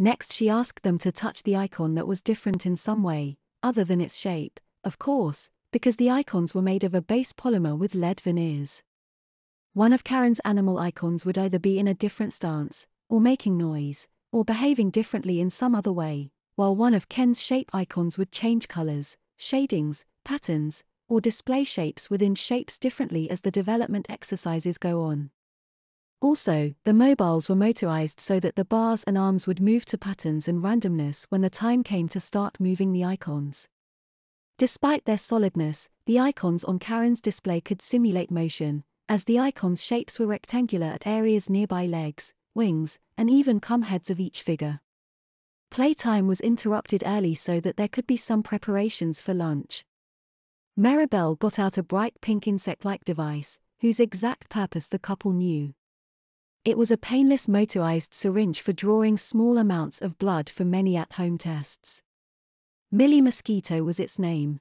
Next she asked them to touch the icon that was different in some way, other than its shape, of course, because the icons were made of a base polymer with lead veneers. One of Karen's animal icons would either be in a different stance, or making noise, or behaving differently in some other way, while one of Ken's shape icons would change colors, shadings, patterns, or display shapes within shapes differently as the development exercises go on. Also, the mobiles were motorized so that the bars and arms would move to patterns and randomness when the time came to start moving the icons. Despite their solidness, the icons on Karen's display could simulate motion, as the icons' shapes were rectangular at areas nearby legs, wings, and even heads of each figure. Playtime was interrupted early so that there could be some preparations for lunch. Maribel got out a bright pink insect-like device, whose exact purpose the couple knew. It was a painless motorized syringe for drawing small amounts of blood for many at-home tests. Millie Mosquito was its name.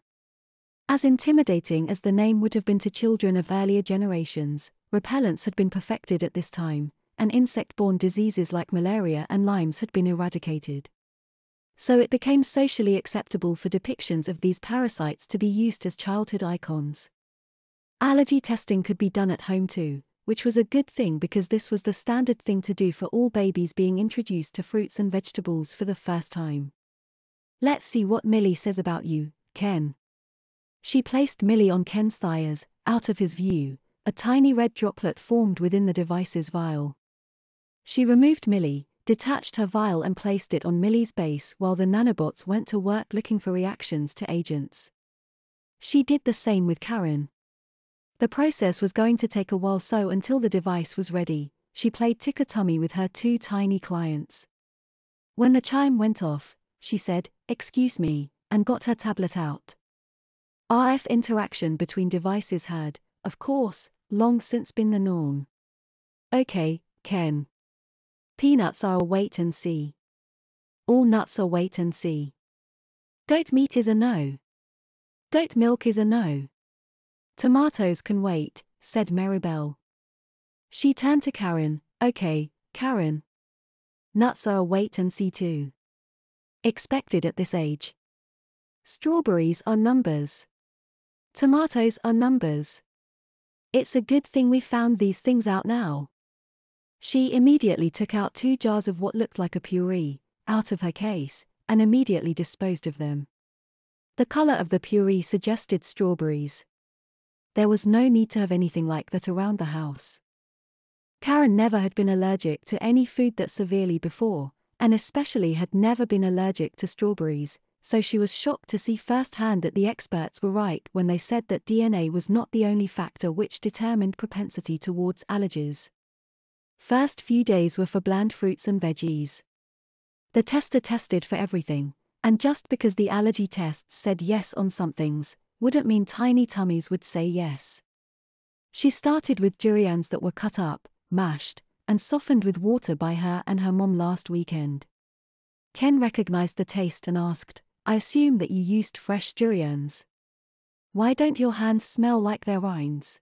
As intimidating as the name would have been to children of earlier generations, repellents had been perfected at this time, and insect-borne diseases like malaria and Lyme's had been eradicated. So it became socially acceptable for depictions of these parasites to be used as childhood icons. Allergy testing could be done at home too, which was a good thing because this was the standard thing to do for all babies being introduced to fruits and vegetables for the first time. Let's see what Millie says about you, Ken. She placed Millie on Ken's thighs, out of his view. A tiny red droplet formed within the device's vial. She removed Millie, detached her vial and placed it on Millie's base while the nanobots went to work looking for reactions to agents. She did the same with Karen. The process was going to take a while, so until the device was ready, she played tick-a-tummy with her two tiny clients. When the chime went off, she said, "Excuse me," and got her tablet out. RF interaction between devices had, of course, long since been the norm. Okay, Ken. Peanuts are a wait and see. All nuts are wait and see. Goat meat is a no. Goat milk is a no. Tomatoes can wait, said Maribel. She turned to Karen. Okay, Karen. Nuts are a wait and see too. Expected at this age. Strawberries are numbers. Tomatoes are numbers. It's a good thing we found these things out now. She immediately took out 2 jars of what looked like a puree, out of her case, and immediately disposed of them. The color of the puree suggested strawberries. There was no need to have anything like that around the house. Karen never had been allergic to any food that severely before, and especially had never been allergic to strawberries, so she was shocked to see firsthand that the experts were right when they said that DNA was not the only factor which determined propensity towards allergies. First few days were for bland fruits and veggies. The tester tested for everything, and just because the allergy tests said yes on some things, wouldn't mean tiny tummies would say yes. She started with durians that were cut up, mashed, and softened with water by her and her mom last weekend. Ken recognized the taste and asked, "I assume that you used fresh durians. Why don't your hands smell like their rinds?"